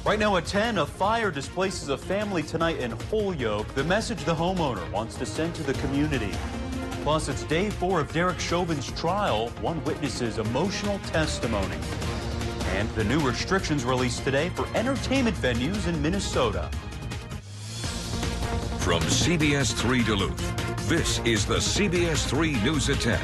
Right now at 10, a fire displaces a family tonight in Holyoke. The message the homeowner wants to send to the community. Plus, it's day 4 of Derek Chauvin's trial, one witness's emotional testimony. And the new restrictions released today for entertainment venues in Minnesota. From CBS3 Duluth, this is the CBS3 News at 10.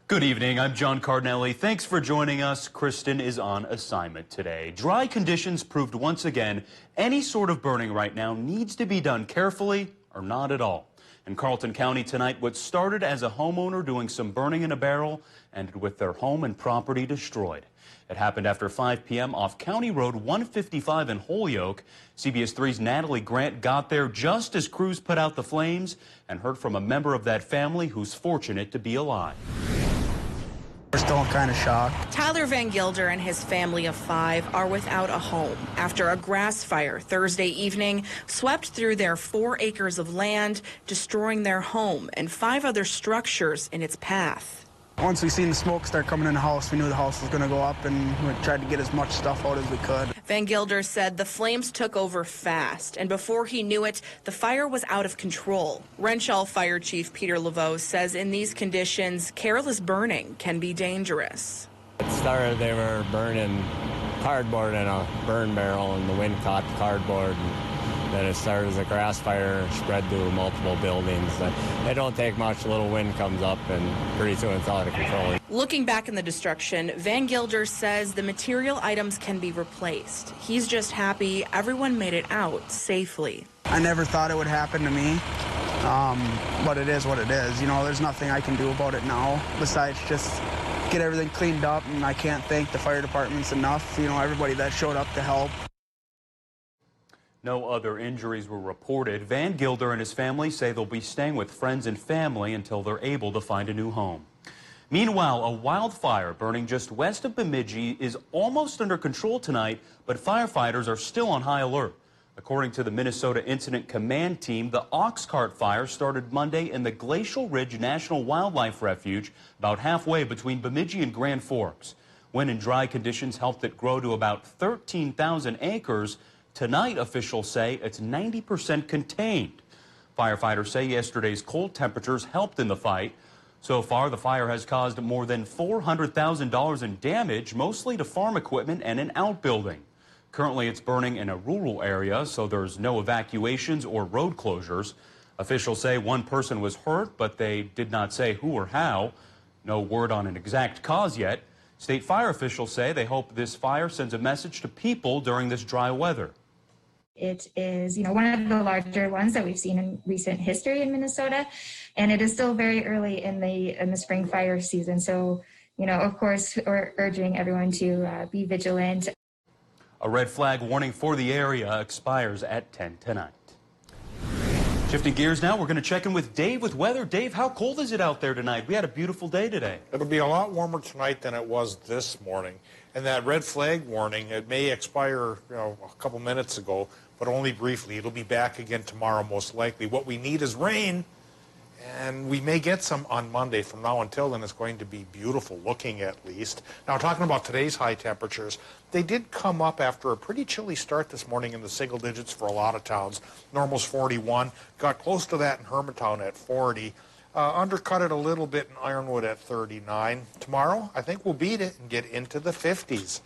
Good evening, I'm John Cardinelli. Thanks for joining us. Kristen is on assignment today. Dry conditions proved once again any sort of burning right now needs to be done carefully or not at all. In Carlton County tonight, what started as a homeowner doing some burning in a barrel ended with their home and property destroyed. It happened after 5 p.m. off County Road 155 in Holyoke. CBS 3's Natalie Grant got there just as crews put out the flames and heard from a member of that family who's fortunate to be alive. We're still kind of shocked. Tyler Van Gilder and his family of 5 are without a home after a grass fire Thursday evening swept through their 4 acres of land, destroying their home and 5 other structures in its path. Once we seen the smoke start coming in the house, we knew the house was going to go up, and we tried to get as much stuff out as we could. Van Gilder said the flames took over fast, and before he knew it, the fire was out of control. Renshaw Fire Chief Peter Laveau says in these conditions, careless burning can be dangerous. It started, they were burning cardboard in a burn barrel, and the wind caught the cardboard. Then it started as a grass fire, spread to multiple buildings. They don't take much, a little wind comes up, and pretty soon it's out of control. Looking back in the destruction, Van Gilder says the material items can be replaced. He's just happy everyone made it out safely. I never thought it would happen to me, but it is what it is. You know, there's nothing I can do about it now besides just get everything cleaned up, and I can't thank the fire departments enough, you know, everybody that showed up to help. No other injuries were reported. Van Gilder and his family say they'll be staying with friends and family until they're able to find a new home. Meanwhile, a wildfire burning just west of Bemidji is almost under control tonight, but firefighters are still on high alert. According to the Minnesota Incident Command Team, the ox cart fire started Monday in the Glacial Ridge National Wildlife Refuge, about halfway between Bemidji and Grand Forks. Wind and dry conditions helped it grow to about 13,000 acres. Tonight, officials say it's 90% contained. Firefighters say yesterday's cold temperatures helped in the fight. So far, the fire has caused more than $400,000 in damage, mostly to farm equipment and an outbuilding. Currently, it's burning in a rural area, so there's no evacuations or road closures. Officials say one person was hurt, but they did not say who or how. No word on an exact cause yet. State fire officials say they hope this fire sends a message to people during this dry weather. It is, one of the larger ones that we've seen in recent history in Minnesota, and it is still very early in the spring fire season. So, of course, we're urging everyone to be vigilant. A red flag warning for the area expires at 10 tonight. Shifting gears now, we're going to check in with Dave with weather. Dave, how cold is it out there tonight? We had a beautiful day today. It'll be a lot warmer tonight than it was this morning. And that red flag warning, it may expire a couple minutes ago, but only briefly. It'll be back again tomorrow most likely. What we need is rain, and we may get some on Monday. From now until then, it's going to be beautiful looking at least. Now, talking about today's high temperatures, they did come up after a pretty chilly start this morning in the single digits for a lot of towns. Normal's 41, got close to that in Hermantown at 40. Undercut it a little bit in Ironwood at 39. Tomorrow, I think we'll beat it and get into the 50s.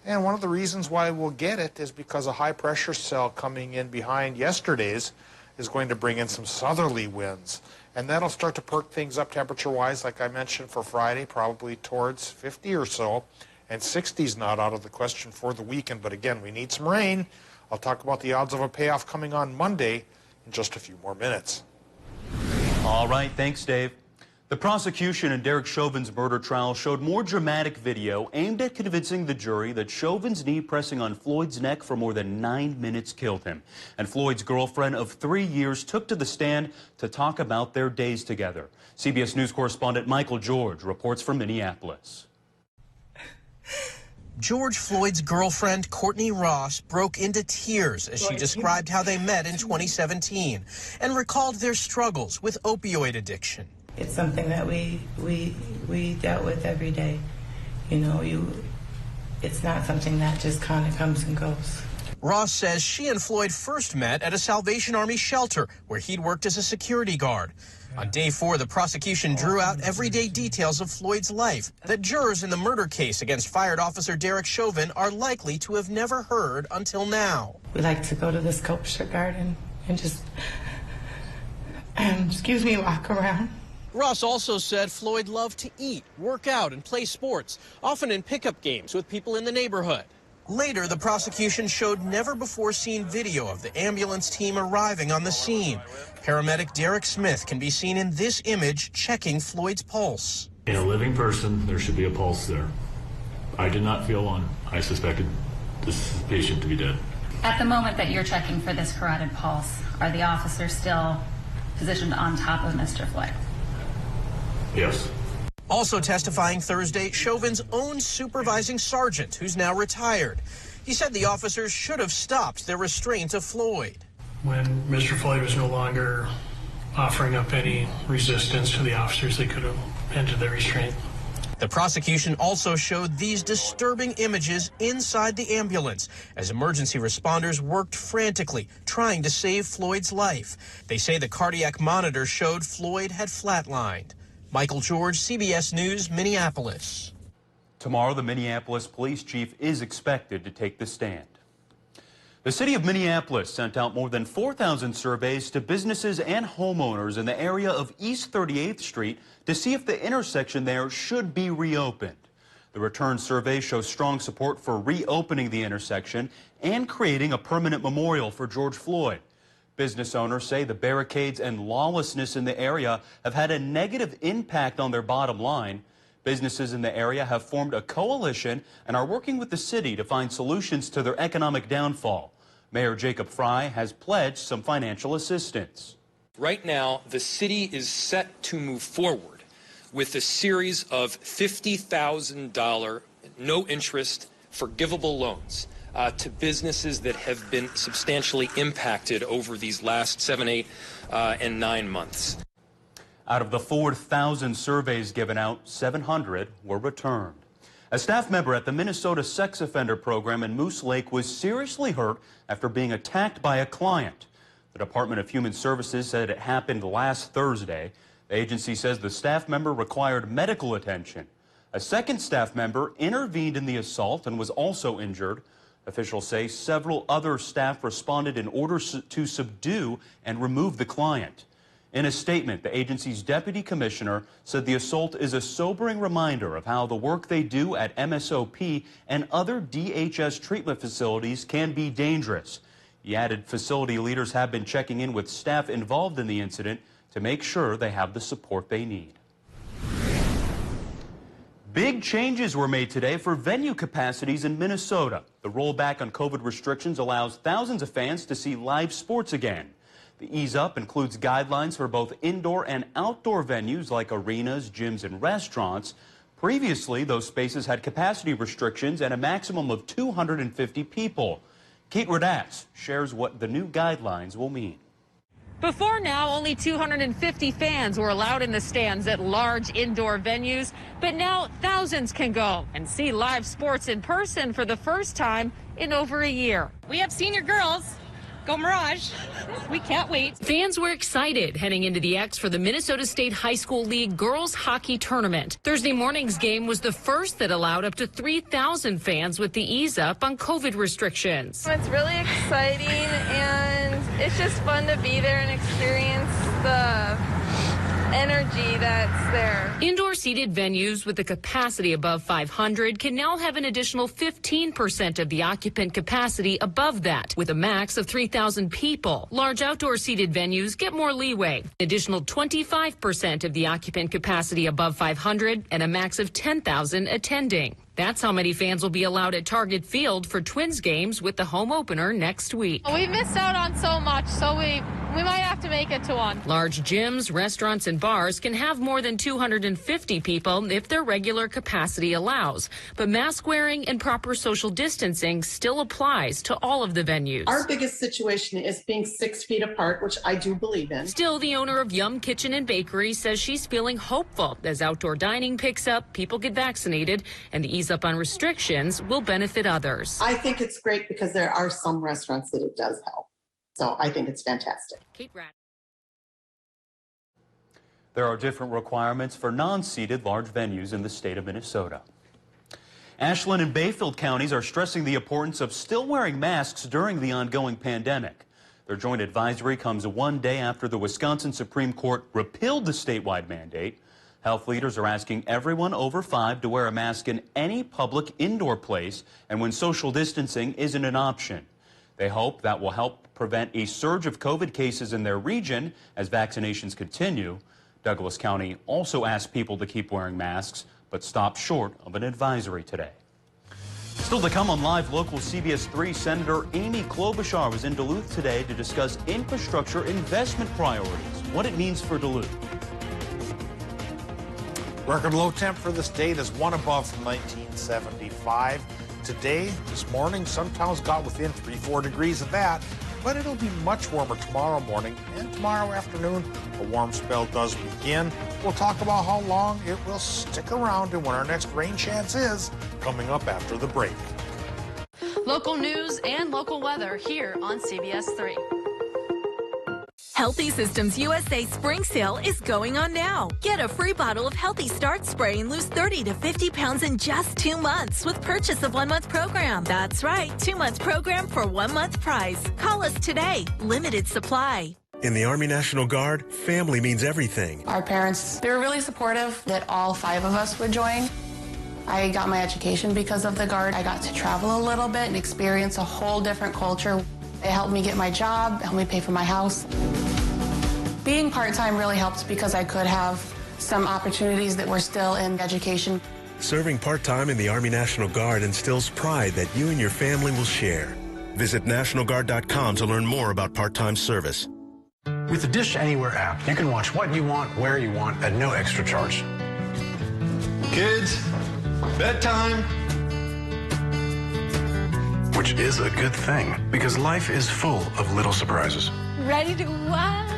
And one of the reasons why we'll get it is because a high-pressure cell coming in behind yesterday's is going to bring in some southerly winds. And that'll start to perk things up temperature-wise, like I mentioned, for Friday, probably towards 50 or so. And 60's not out of the question for the weekend. But again, we need some rain. I'll talk about the odds of a payoff coming on Monday in just a few more minutes. All right, thanks, Dave. The prosecution in Derek Chauvin's murder trial showed more dramatic video aimed at convincing the jury that Chauvin's knee pressing on Floyd's neck for more than 9 minutes killed him. And Floyd's girlfriend of 3 years took to the stand to talk about their days together. CBS News correspondent Michael George reports from Minneapolis. George Floyd's girlfriend, Courtney Ross, broke into tears as she described how they met in 2017 and recalled their struggles with opioid addiction. It's something that we dealt with every day. You it's not something that just kind of comes and goes. Ross says she and Floyd first met at a Salvation Army shelter where he'd worked as a security guard. On day 4, the prosecution drew out everyday details of Floyd's life that jurors in the murder case against fired officer Derek Chovin are likely to have never heard until now. We like to go to the sculpture garden and just, walk around. Ross also said Floyd loved to eat, work out, and play sports, often in pickup games with people in the neighborhood. Later, the prosecution showed never-before-seen video of the ambulance team arriving on the scene. Paramedic Derek Smith can be seen in this image checking Floyd's pulse. In a living person, there should be a pulse there. I did not feel one. I suspected this patient to be dead. At the moment that you're checking for this carotid pulse, are the officers still positioned on top of Mr. Floyd? Yes. Also testifying Thursday, Chauvin's own supervising sergeant, who's now retired. He said the officers should have stopped their restraint of Floyd. When Mr. Floyd was no longer offering up any resistance to the officers, they could have ended their restraint. The prosecution also showed these disturbing images inside the ambulance as emergency responders worked frantically, trying to save Floyd's life. They say the cardiac monitor showed Floyd had flatlined. Michael George, CBS News, Minneapolis. Tomorrow, the Minneapolis police chief is expected to take the stand. The city of Minneapolis sent out more than 4,000 surveys to businesses and homeowners in the area of East 38th Street to see if the intersection there should be reopened. The return survey shows strong support for reopening the intersection and creating a permanent memorial for George Floyd. Business owners say the barricades and lawlessness in the area have had a negative impact on their bottom line. Businesses in the area have formed a coalition and are working with the city to find solutions to their economic downfall. Mayor Jacob Fry has pledged some financial assistance. Right now, the city is set to move forward with a series of $50,000 no interest forgivable loans to businesses that have been substantially impacted over these last 7, 8, and 9 months. Out of the 4,000 surveys given out, 700 were returned. A staff member at the Minnesota Sex Offender Program in Moose Lake was seriously hurt after being attacked by a client. The Department of Human Services said it happened last Thursday. The agency says the staff member required medical attention. A second staff member intervened in the assault and was also injured. Officials say several other staff responded in order to subdue and remove the client. In a statement, the agency's deputy commissioner said the assault is a sobering reminder of how the work they do at MSOP and other DHS treatment facilities can be dangerous. He added facility leaders have been checking in with staff involved in the incident to make sure they have the support they need. Big changes were made today for venue capacities in Minnesota. The rollback on COVID restrictions allows thousands of fans to see live sports again. The ease up includes guidelines for both indoor and outdoor venues like arenas, gyms, and restaurants. Previously, those spaces had capacity restrictions and a maximum of 250 people. Kate Radatz shares what the new guidelines will mean. Before now, only 250 fans were allowed in the stands at large indoor venues, but now thousands can go and see live sports in person for the first time in over a year. We have senior girls. Go Mirage. We can't wait. Fans were excited heading into the X for the Minnesota State High School League Girls Hockey Tournament. Thursday morning's game was the first that allowed up to 3,000 fans with the ease up on COVID restrictions. It's really exciting and it's just fun to be there and experience the energy that's there. Indoor seated venues with a capacity above 500 can now have an additional 15% of the occupant capacity above that, with a max of 3,000 people. Large outdoor seated venues get more leeway, additional 25% of the occupant capacity above 500 and a max of 10,000 attending. That's how many fans will be allowed at Target Field for Twins games with the home opener next week. We missed out on so much, so we We might have to make it to one. Large gyms, restaurants, and bars can have more than 250 people if their regular capacity allows. But mask wearing and proper social distancing still applies to all of the venues. Our biggest situation is being 6 feet apart, which I do believe in. Still, the owner of Yum Kitchen and Bakery says she's feeling hopeful as outdoor dining picks up, people get vaccinated, and the ease up on restrictions will benefit others. I think it's great because there are some restaurants that it does help. So I think it's fantastic. There are different requirements for non-seated large venues in the state of Minnesota. Ashland and Bayfield counties are stressing the importance of still wearing masks during the ongoing pandemic. Their joint advisory comes one day after the Wisconsin Supreme Court repealed the statewide mandate. Health leaders are asking everyone over 5 to wear a mask in any public indoor place and when social distancing isn't an option. They hope that will help prevent a surge of COVID cases in their region as vaccinations continue. Douglas County also asked people to keep wearing masks, but stopped short of an advisory today. Still to come on Live Local CBS3, Senator Amy Klobuchar was in Duluth today to discuss infrastructure investment priorities, what it means for Duluth. Record low temp for the state is one above from 1975. Today, this morning, some towns got within 3-4 degrees of that, but it'll be much warmer tomorrow morning and tomorrow afternoon. A warm spell does begin. We'll talk about how long it will stick around and when our next rain chance is coming up after the break. Local news and local weather here on CBS 3. Healthy Systems USA Spring Sale is going on now. Get a free bottle of Healthy Start Spray and lose 30 to 50 pounds in just 2 months with purchase of 1 month program. That's right, 2 months program for 1 month price. Call us today. Limited supply. In the Army National Guard, family means everything. Our parents, they were really supportive that all 5 of us would join. I got my education because of the Guard. I got to travel a little bit and experience a whole different culture. It helped me get my job, helped me pay for my house. Being part-time really helped because I could have some opportunities that were still in education. Serving part-time in the Army National Guard instills pride that you and your family will share. Visit NationalGuard.com to learn more about part-time service. With the Dish Anywhere app, you can watch what you want, where you want, at no extra charge. Kids, bedtime. Which is a good thing, because life is full of little surprises. Ready to watch?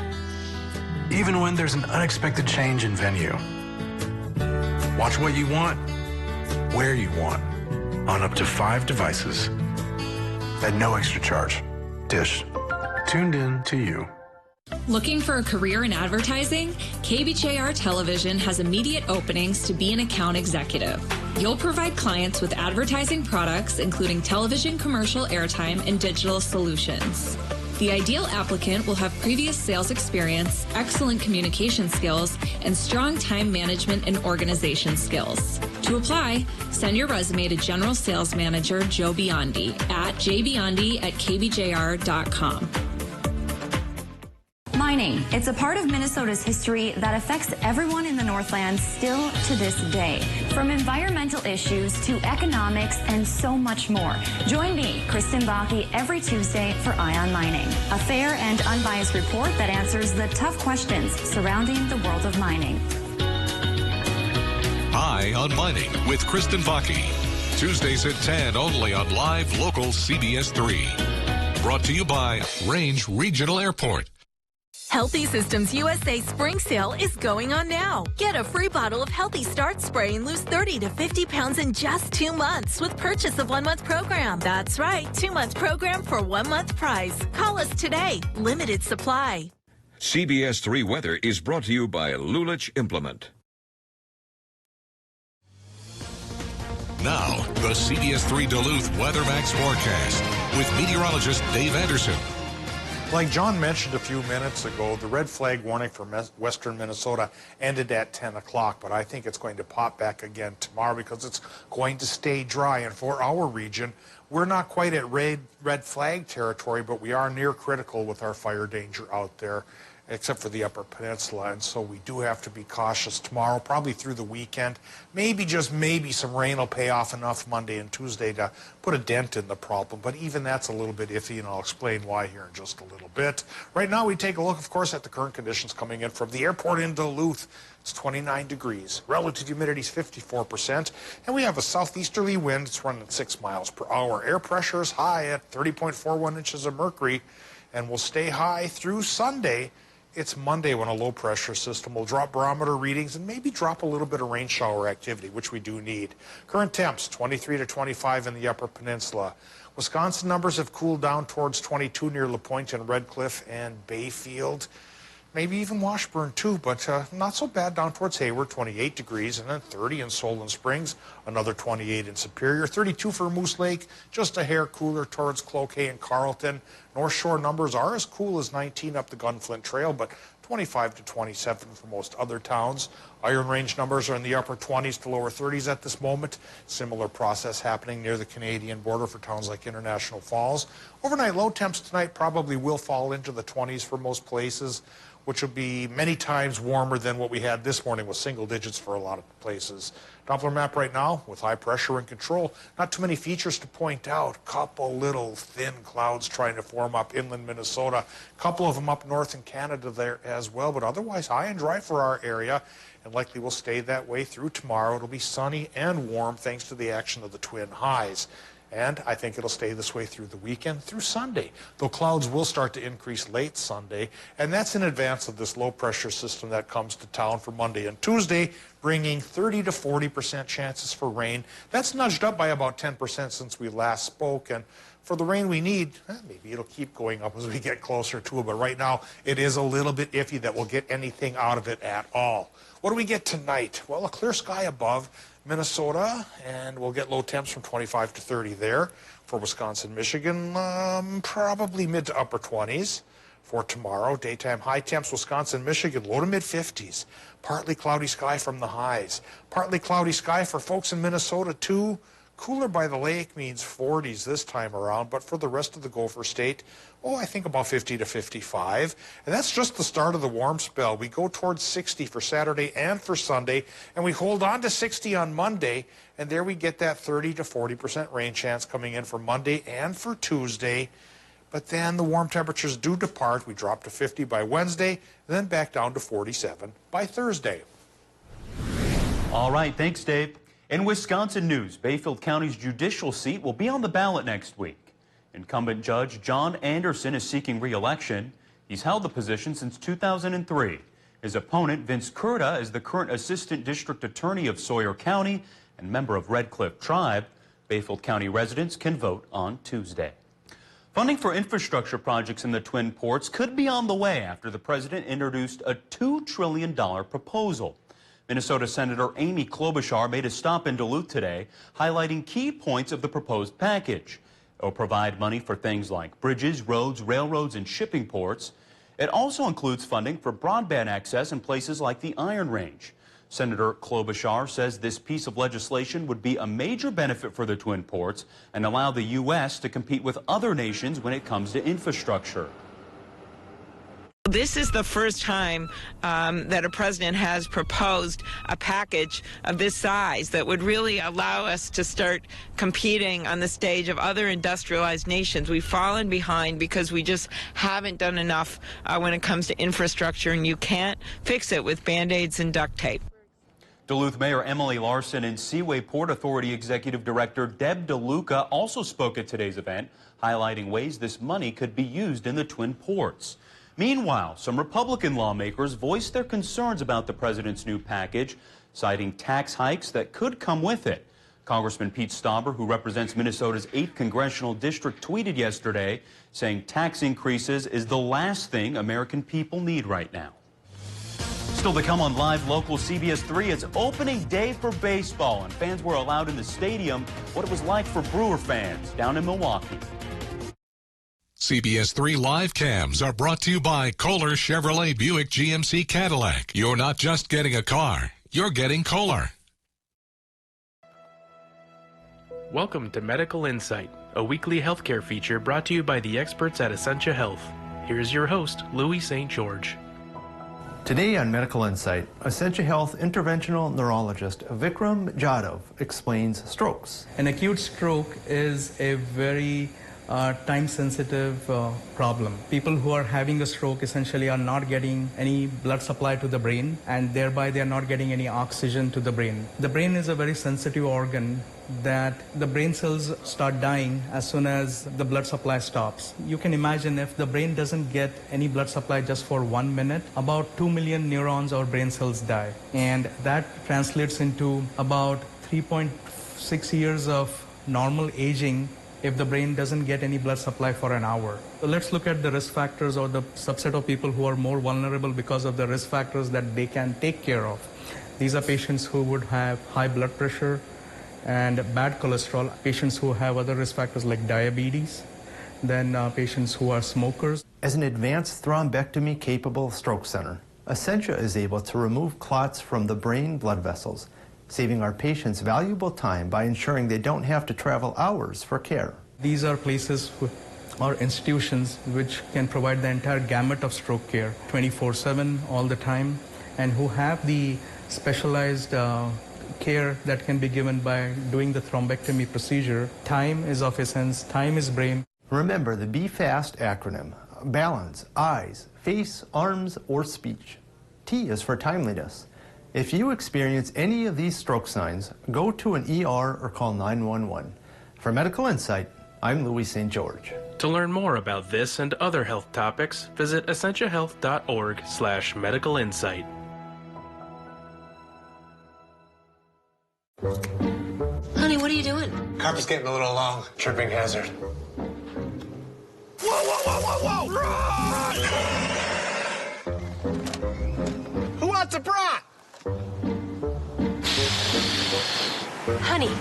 Even when there's an unexpected change in venue. Watch what you want, where you want, on up to 5 devices, at no extra charge. Dish, tuned in to you. Looking for a career in advertising? KBJR Television has immediate openings to be an account executive. You'll provide clients with advertising products, including television commercial airtime and digital solutions. The ideal applicant will have previous sales experience, excellent communication skills, and strong time management and organization skills. To apply, send your resume to General Sales Manager Joe Biondi at jbiondi@kbjr.com. Mining. It's a part of Minnesota's history that affects everyone in the Northland still to this day. From environmental issues to economics and so much more. Join me, Kristen Bakke, every Tuesday for Eye on Mining, a fair and unbiased report that answers the tough questions surrounding the world of mining. Eye on Mining with Kristen Bakke. Tuesdays at 10 only on Live Local CBS 3. Brought to you by Range Regional Airport. Healthy Systems USA Spring Sale is going on now. Get a free bottle of Healthy Start Spray and lose 30 to 50 pounds in just 2 months with purchase of 1 month program. That's right, 2 months program for 1 month price. Call us today. Limited supply. CBS 3 Weather is brought to you by Lulich Implement. Now, the CBS 3 Duluth Weather Max forecast with meteorologist Dave Anderson. Like John mentioned a few minutes ago, the red flag warning for western Minnesota ended at 10 o'clock, but I think it's going to pop back again tomorrow because it's going to stay dry. And for our region, we're not quite at red flag territory, but we are near critical with our fire danger out there. except for the Upper Peninsula, and so we do have to be cautious tomorrow, probably through the weekend. Maybe, just maybe, some rain will pay off enough Monday and Tuesday to put a dent in the problem, but even that's a little bit iffy, and I'll explain why here in just a little bit. Right now, we take a look, of course, at the current conditions coming in from the airport in Duluth. It's 29 degrees. Relative humidity is 54%, and we have a southeasterly wind. It's running at 6 miles per hour. Air pressure is high at 30.41 inches of mercury, and will stay high through Sunday. It's Monday when a low-pressure system will drop barometer readings and maybe drop a little bit of rain shower activity, which we do need. Current temps, 23 to 25 in the Upper Peninsula. Wisconsin numbers have cooled down towards 22 near LaPointe and Red Cliff and Bayfield. Maybe even Washburn, too, but not so bad down towards Hayward, 28 degrees, and then 30 in Solon Springs, another 28 in Superior, 32 for Moose Lake, just a hair cooler towards Cloquet and Carleton. North Shore numbers are as cool as 19 up the Gunflint Trail, but 25 to 27 for most other towns. Iron Range numbers are in the upper 20s to lower 30s at this moment. Similar process happening near the Canadian border for towns like International Falls. Overnight low temps tonight probably will fall into the 20s for most places, which will be many times warmer than what we had this morning with single digits for a lot of places. Doppler map right now with high pressure and control. Not too many features to point out. Couple little thin clouds trying to form up inland Minnesota. Couple of them up north in Canada there as well, but otherwise high and dry for our area, and likely will stay that way through tomorrow. It'll be sunny and warm thanks to the action of the twin highs. And I think it'll stay this way through the weekend, through Sunday, though clouds will start to increase late Sunday, and that's in advance of this low-pressure system that comes to town for Monday and Tuesday, bringing 30 to 40% chances for rain. That's nudged up by about 10% since we last spoke, and for the rain we need, maybe it'll keep going up as we get closer to it, but right now it is a little bit iffy that we'll get anything out of it at all. What do we get tonight? Well, a clear sky above Minnesota, and we'll get low temps from 25 to 30 there. For Wisconsin, Michigan, probably mid to upper 20s. For tomorrow, daytime high temps, Wisconsin, Michigan, low to mid 50s. Partly cloudy sky from the highs. Partly cloudy sky for folks in Minnesota, too. Cooler by the lake means 40s this time around, but for the rest of the Gopher State, I think about 50 to 55. And that's just the start of the warm spell. We go towards 60 for Saturday and for Sunday, and we hold on to 60 on Monday, and there we get that 30 to 40% rain chance coming in for Monday and for Tuesday. But then the warm temperatures do depart. We drop to 50 by Wednesday, and then back down to 47 by Thursday. All right, thanks, Dave. In Wisconsin news, Bayfield County's judicial seat will be on the ballot next week. Incumbent Judge John Anderson is seeking re-election. He's held the position since 2003. His opponent, Vince Curta, is the current Assistant District Attorney of Sawyer County and member of Red Cliff Tribe. Bayfield County residents can vote on Tuesday. Funding for infrastructure projects in the Twin Ports could be on the way after the president introduced a $2 trillion proposal. Minnesota Senator Amy Klobuchar made a stop in Duluth today, highlighting key points of the proposed package. It will provide money for things like bridges, roads, railroads, and shipping ports. It also includes funding for broadband access in places like the Iron Range. Senator Klobuchar says this piece of legislation would be a major benefit for the Twin Ports and allow the U.S. to compete with other nations when it comes to infrastructure. This is the first time that a president has proposed a package of this size that would really allow us to start competing on the stage of other industrialized nations. We've fallen behind because we just haven't done enough when it comes to infrastructure, and you can't fix it with Band-Aids and duct tape. Duluth Mayor Emily Larson and Seaway Port Authority Executive Director Deb DeLuca also spoke at today's event, highlighting ways this money could be used in the Twin Ports. Meanwhile, some Republican lawmakers voiced their concerns about the president's new package, citing tax hikes that could come with it. Congressman Pete Stauber, who represents Minnesota's 8th congressional district, tweeted yesterday, saying tax increases is the last thing American people need right now. Still to come on Live Local CBS3, it's opening day for baseball, and fans were allowed in the stadium. What it was like for Brewer fans down in Milwaukee. CBS3 live cams are brought to you by Kohler Chevrolet Buick GMC Cadillac. You're not just getting a car, you're getting Kohler. Welcome to Medical Insight, a weekly healthcare feature brought to you by the experts at Essentia Health. Here's your host, Louis St. George. Today on Medical Insight, Essentia Health interventional neurologist Vikram Jadhav explains strokes. An acute stroke is a very time-sensitive problem. People who are having a stroke essentially are not getting any blood supply to the brain, and thereby they are not getting any oxygen to the brain. The brain is a very sensitive organ that the brain cells start dying as soon as the blood supply stops. You can imagine if the brain doesn't get any blood supply just for 1 minute, about 2 million neurons or brain cells die. And that translates into about 3.6 years of normal aging if the brain doesn't get any blood supply for an hour. So let's look at the risk factors or the subset of people who are more vulnerable because of the risk factors that they can take care of. These are patients who would have high blood pressure and bad cholesterol, patients who have other risk factors like diabetes, then patients who are smokers. As an advanced thrombectomy capable stroke center, Essentia is able to remove clots from the brain blood vessels, saving our patients valuable time by ensuring they don't have to travel hours for care. These are places or institutions which can provide the entire gamut of stroke care 24/7 all the time, and who have the specialized care that can be given by doing the thrombectomy procedure. Time is of essence, time is brain. Remember the Be Fast acronym: balance, eyes, face, arms, or speech. T is for timeliness. If you experience any of these stroke signs, go to an ER or call 911. For Medical Insight, I'm Louis St. George. To learn more about this and other health topics, visit essentiahealth.org/medical insight. Honey, what are you doing? Carpet's getting a little long. Tripping hazard. Whoa, whoa, whoa, whoa, whoa! Run! Who wants a brat? Honey,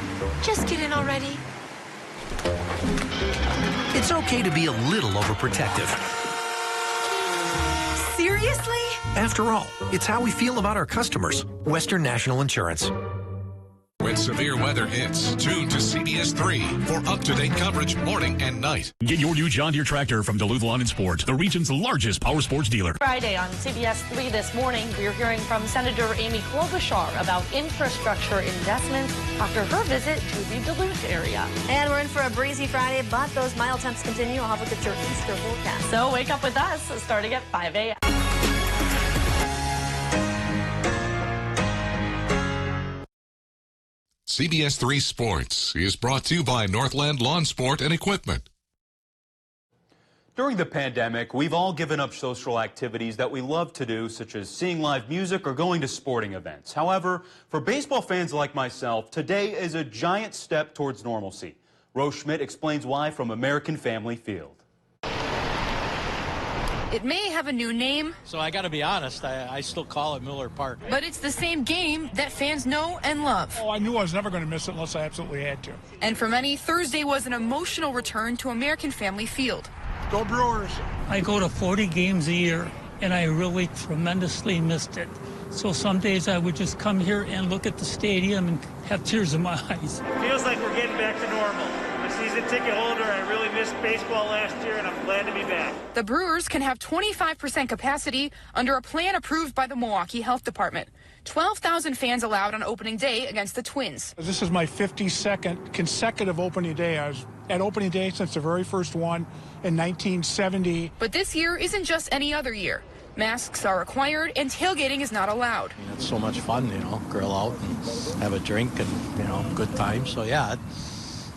just get in already. It's okay to be a little overprotective. Seriously? After all, it's how we feel about our customers. Western National Insurance. When severe weather hits, tune to CBS3 for up-to-date coverage morning and night. Get your new John Deere tractor from Duluth Lawn and Sport, the region's largest power sports dealer. Friday on CBS3 this morning, we're hearing from Senator Amy Klobuchar about infrastructure investments after her visit to the Duluth area. And we're in for a breezy Friday, but those mild temps continue. I'll have a look at your Easter forecast. So wake up with us starting at 5 a.m. CBS3 Sports is brought to you by Northland Lawn Sport and Equipment. During the pandemic, we've all given up social activities that we love to do, such as seeing live music or going to sporting events. However, for baseball fans like myself, today is a giant step towards normalcy. Rose Schmidt explains why from American Family Field. It may have a new name, so I got to be honest, I still call it Miller Park. but it's the same game that fans know and love. Oh, I knew I was never going to miss it unless I absolutely had to. And for many, Thursday was an emotional return to American Family Field. Go Brewers! I go to 40 games a year, and I really tremendously missed it. So some days I would just come here and look at the stadium and have tears in my eyes. It feels like we're getting back to normal. I'm a season ticket holder. I really missed baseball last year, and I'm glad to be back. The Brewers can have 25% capacity under a plan approved by the Milwaukee Health Department. 12,000 fans allowed on opening day against the Twins. This is my 52nd consecutive opening day. I was at opening day since the very first one in 1970. But this year isn't just any other year. Masks are required and tailgating is not allowed. It's so much fun, grill out and have a drink and, good time. So, yeah,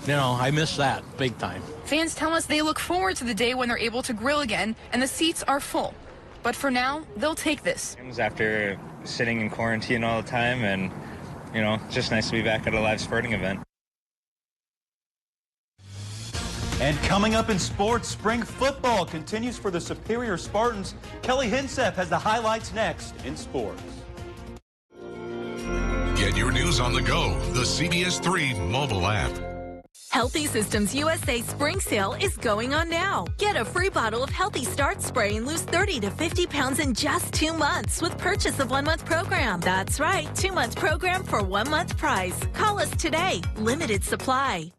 I miss that big time. Fans tell us they look forward to the day when they're able to grill again and the seats are full. But for now, they'll take this. After sitting in quarantine all the time and, just nice to be back at a live sporting event. And coming up in sports, spring football continues for the Superior Spartans. Kelly Hinseth has the highlights next in sports. Get your news on the go, the CBS3 mobile app. Healthy Systems USA Spring Sale is going on now. Get a free bottle of Healthy Start Spray and lose 30 to 50 pounds in just 2 months with purchase of 1-month program. That's right, 2-month program for 1-month price. Call us today. Limited supply.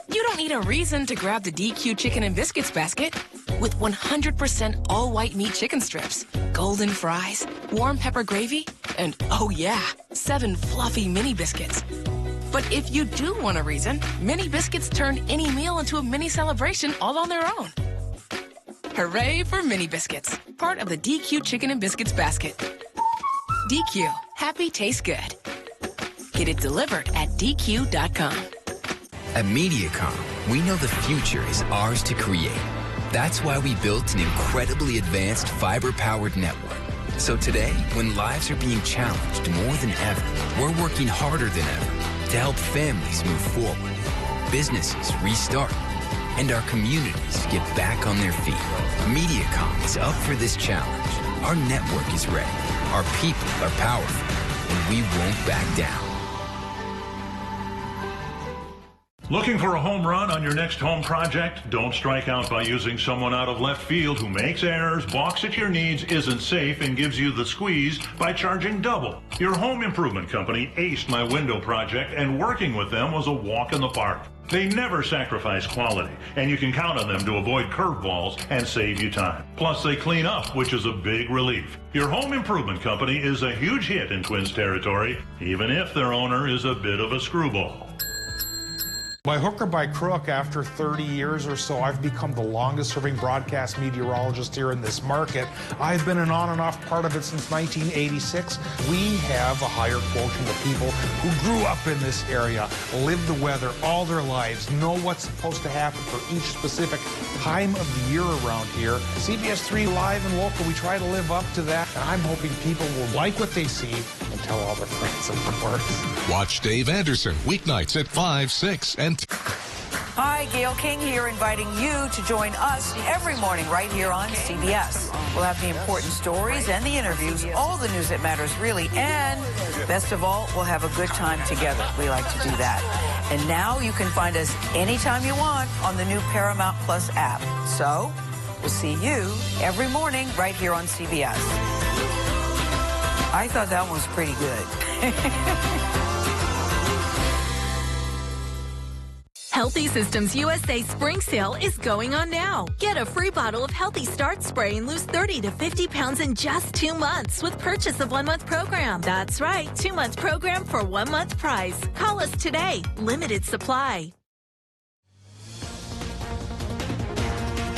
You don't need a reason to grab the DQ Chicken and Biscuits basket. With 100% all-white meat chicken strips, golden fries, warm pepper gravy, and oh yeah, 7 fluffy mini biscuits. But if you do want a reason, mini biscuits turn any meal into a mini celebration all on their own. Hooray for mini biscuits, part of the DQ Chicken and Biscuits basket. DQ, happy tastes good. Get it delivered at DQ.com. At Mediacom, we know the future is ours to create. That's why we built an incredibly advanced fiber-powered network. So today, when lives are being challenged more than ever, we're working harder than ever to help families move forward, businesses restart, and our communities get back on their feet. Mediacom is up for this challenge. Our network is ready. Our people are powerful, and we won't back down. Looking for a home run on your next home project? Don't strike out by using someone out of left field who makes errors, balks at your needs, isn't safe, and gives you the squeeze by charging double. Your home improvement company aced my window project, and working with them was a walk in the park. They never sacrifice quality, and you can count on them to avoid curveballs and save you time. Plus, they clean up, which is a big relief. Your home improvement company is a huge hit in Twins territory, even if their owner is a bit of a screwball. By hook or by crook, after 30 years or so, I've become the longest-serving broadcast meteorologist here in this market. I've been an on and off part of it since 1986. We have a higher quotient of people who grew up in this area, lived the weather all their lives, know what's supposed to happen for each specific time of the year around here. CBS3 Live and Local, we try to live up to that, and I'm hoping people will like what they see and tell all their friends, of course. Watch Dave Anderson weeknights at 5, 6, and Hi, Gail King here, inviting you to join us every morning right here on CBS. We'll have the important stories and the interviews, all the news that matters really, and best of all, we'll have a good time together. We like to do that. And now you can find us anytime you want on the new Paramount Plus app. So we'll see you every morning right here on CBS. I thought that one was pretty good. Healthy Systems USA Spring Sale is going on now. Get a free bottle of Healthy Start Spray and lose 30 to 50 pounds in just 2 months with purchase of 1-month program. That's right, 2-month program for 1-month price. Call us today. Limited supply.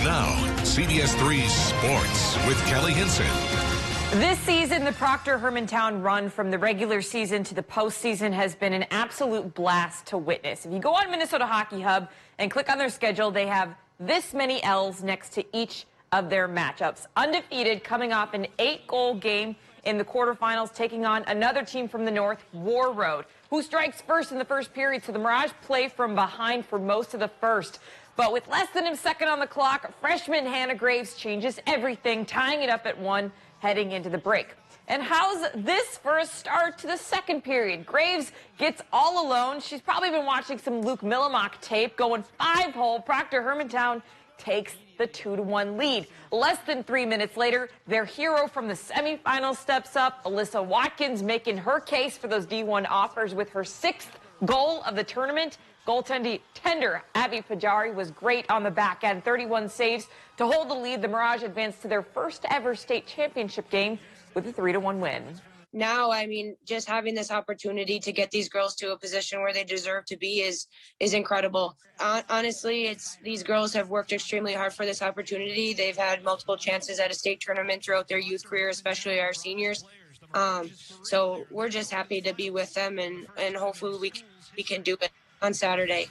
now, CBS3 Sports with Kelly Hinson. This season, the Proctor-Hermantown run from the regular season to the postseason has been an absolute blast to witness. If you go on Minnesota Hockey Hub and click on their schedule, they have this many L's next to each of their matchups. Undefeated, coming off an 8-goal game in the quarterfinals, taking on another team from the north, War Road, who strikes first in the first period. So the Mirage play from behind for most of the first. But with less than a second on the clock, freshman Hannah Graves changes everything, tying it up at 1 heading into the break. And how's this for a start to the second period? Graves gets all alone. She's probably been watching some Luke Millimak tape, going 5-hole. Proctor-Hermantown takes the 2-1 lead. Less than 3 minutes later, their hero from the semifinals steps up. Alyssa Watkins making her case for those D1 offers with her 6th goal of the tournament. Goaltender Abby Pajari was great on the back end. 31 saves to hold the lead. The Mirage advanced to their first ever state championship game with a 3-1 win. Now, I mean, just having this opportunity to get these girls to a position where they deserve to be is incredible. Honestly, these girls have worked extremely hard for this opportunity. They've had multiple chances at a state tournament throughout their youth career, especially our seniors. So we're just happy to be with them, and hopefully we can do it on Saturday.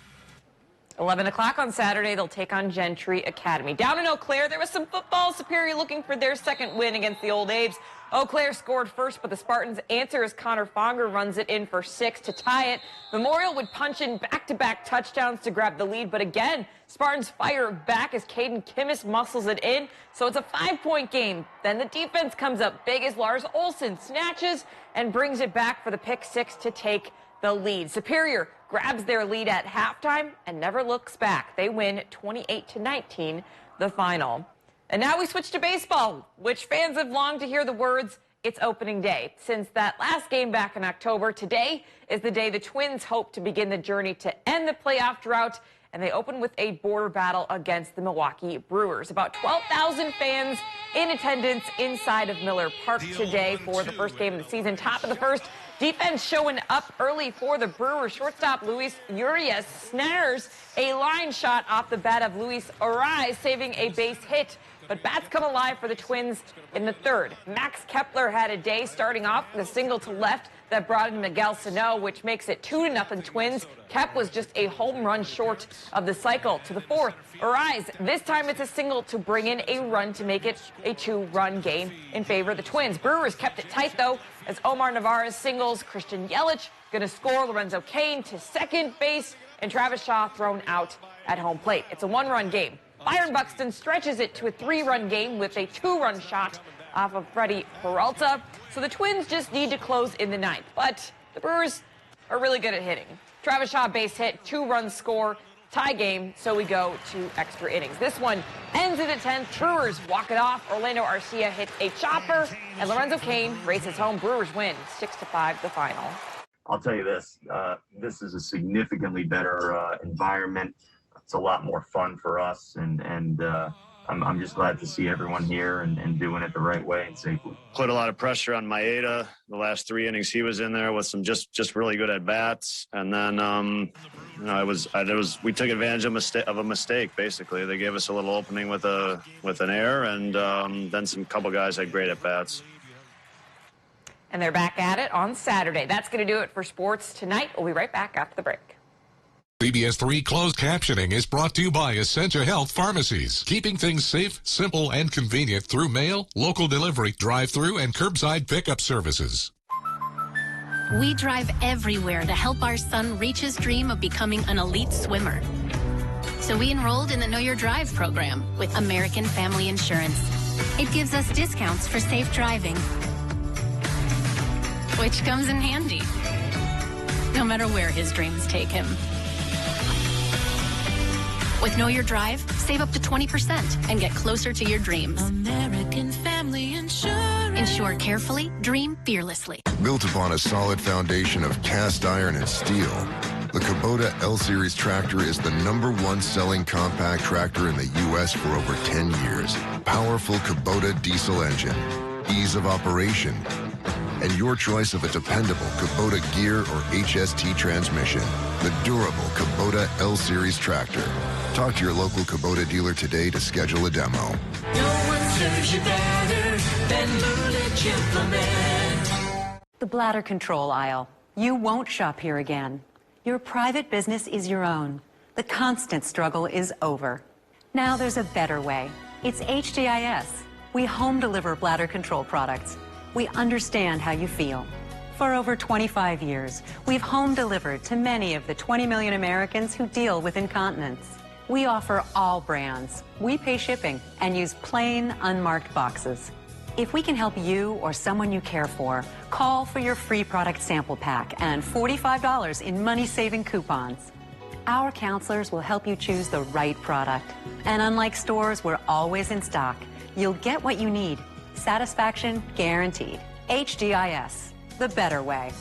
11 o'clock on Saturday, they'll take on Gentry Academy. Down in Eau Claire, there was some football. Superior looking for their second win against the Old Abe's. Eau Claire scored first, but the Spartans answer as Connor Fonger runs it in for 6 to tie it. Memorial would punch in back-to-back touchdowns to grab the lead, but again, Spartans fire back as Caden Kimmis muscles it in, so it's a 5-point game. Then the defense comes up big as Lars Olsen snatches and brings it back for the pick 6 to take the lead. Superior grabs their lead at halftime and never looks back. They win 28-19, the final. And now we switch to baseball, which fans have longed to hear the words, "It's opening day." Since that last game back in October, today is the day the Twins hope to begin the journey to end the playoff drought and they open with a border battle against the Milwaukee Brewers. About 12,000 fans in attendance inside of Miller Park today for the first game of the season. Top of the first, defense showing up early for the Brewers. Shortstop Luis Urias snares a line shot off the bat of Luis Arise, saving a base hit. But bats come alive for the Twins in the third. Max Kepler had a day starting off with a single to left that brought in Miguel Sano, which makes it 2-0 Twins. Kep was just a home run short of the cycle. To the fourth, Arise. This time it's a single to bring in a run to make it a 2-run game in favor of the Twins. Brewers kept it tight, though, as Omar Navarez singles. Christian Yelich going to score. Lorenzo Cain to second base, and Travis Shaw thrown out at home plate. It's a 1-run game. Byron Buxton stretches it to a 3-run game with a 2-run shot off of Freddie Peralta. So the Twins just need to close in the ninth. But the Brewers are really good at hitting. Travis Shaw base hit, 2-run score, tie game, so we go to extra innings. This one ends in the 10th. Brewers walk it off. Orlando Arcia hits a chopper, and Lorenzo Cain races home. Brewers win 6-5 the final. I'll tell you this, this is a significantly better environment. It's a lot more fun for us, and I'm just glad to see everyone here and doing it the right way and safely. Put a lot of pressure on Maeda. The last 3 innings he was in there with some just really good at bats, and then we took advantage of a mistake. Basically, they gave us a little opening with an error, and then some couple guys had great at bats. And they're back at it on Saturday. That's going to do it for sports tonight. We'll be right back after the break. CBS3 closed captioning is brought to you by Essentia Health Pharmacies, keeping things safe, simple, and convenient through mail, local delivery, drive-through, and curbside pickup services. We drive everywhere to help our son reach his dream of becoming an elite swimmer. So we enrolled in the Know Your Drive program with American Family Insurance. It gives us discounts for safe driving, which comes in handy, no matter where his dreams take him. With Know Your Drive, save up to 20% and get closer to your dreams. American Family Insurance. Insure carefully, dream fearlessly. Built upon a solid foundation of cast iron and steel, the Kubota L-Series tractor is the #1 selling compact tractor in the U.S. for over 10 years. Powerful Kubota diesel engine, ease of operation, and your choice of a dependable Kubota gear or HST transmission. The durable Kubota L-Series tractor. Talk to your local Kubota dealer today to schedule a demo. No one serves you better than Bullet Implement. The bladder control aisle. You won't shop here again. Your private business is your own. The constant struggle is over. Now there's a better way. It's HDIS. We home deliver bladder control products. We understand how you feel. For over 25 years, we've home delivered to many of the 20 million Americans who deal with incontinence. We offer all brands. We pay shipping and use plain, unmarked boxes. If we can help you or someone you care for, call for your free product sample pack and $45 in money-saving coupons. Our counselors will help you choose the right product. And unlike stores, we're always in stock. You'll get what you need. Satisfaction guaranteed. HDIS, the better way.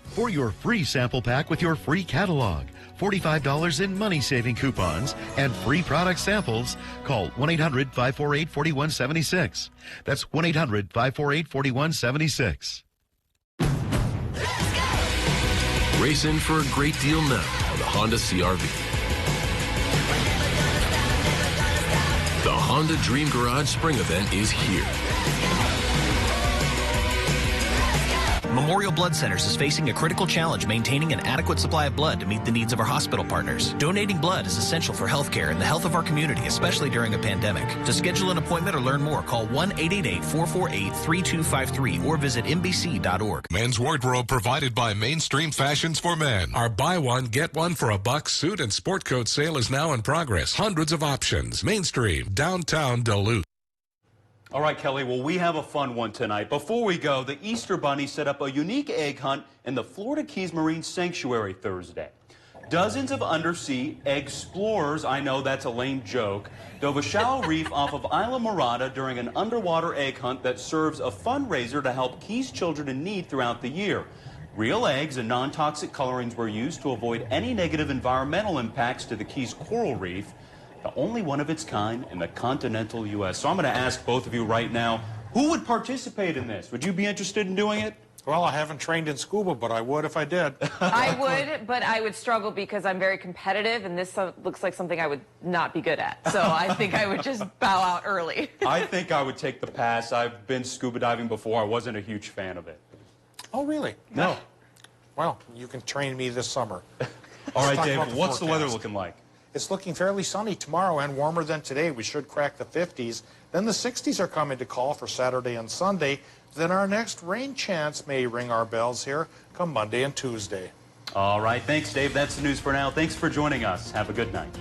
For your free sample pack with your free catalog, $45 in money-saving coupons, and free product samples, call 1-800-548-4176. That's 1-800-548-4176. Race in for a great deal now on the Honda CR-V. The Honda Dream Garage Spring Event is here. Memorial Blood Centers is facing a critical challenge maintaining an adequate supply of blood to meet the needs of our hospital partners. Donating blood is essential for healthcare and the health of our community, especially during a pandemic. To schedule an appointment or learn more, call 1-888-448-3253 or visit mbc.org. Men's wardrobe provided by Mainstream Fashions for Men. Our buy one, get one for $1 suit and sport coat sale is now in progress. Hundreds of options. Mainstream, downtown Duluth. All right, Kelly, well, we have a fun one tonight. Before we go, the Easter Bunny set up a unique egg hunt in the Florida Keys Marine Sanctuary Thursday. Dozens of undersea explorers, I know that's a lame joke, dove a shallow reef off of Isla Morada during an underwater egg hunt that serves a fundraiser to help Keys children in need throughout the year. Real eggs and non-toxic colorings were used to avoid any negative environmental impacts to the Key's coral reef, the only one of its kind in the continental U.S. So I'm going to ask both of you right now, who would participate in this? Would you be interested in doing it? Well, I haven't trained in scuba, but I would if I did. I would, but I would struggle because I'm very competitive, and this looks like something I would not be good at. So I think I would just bow out early. I think I would take the pass. I've been scuba diving before. I wasn't a huge fan of it. Oh, really? No. Well, you can train me this summer. All right, Dave, what's the weather looking like? It's looking fairly sunny tomorrow and warmer than today. We should crack the 50s. Then the 60s are coming to call for Saturday and Sunday. Then our next rain chance may ring our bells here come Monday and Tuesday. All right. Thanks, Dave. That's the news for now. Thanks for joining us. Have a good night.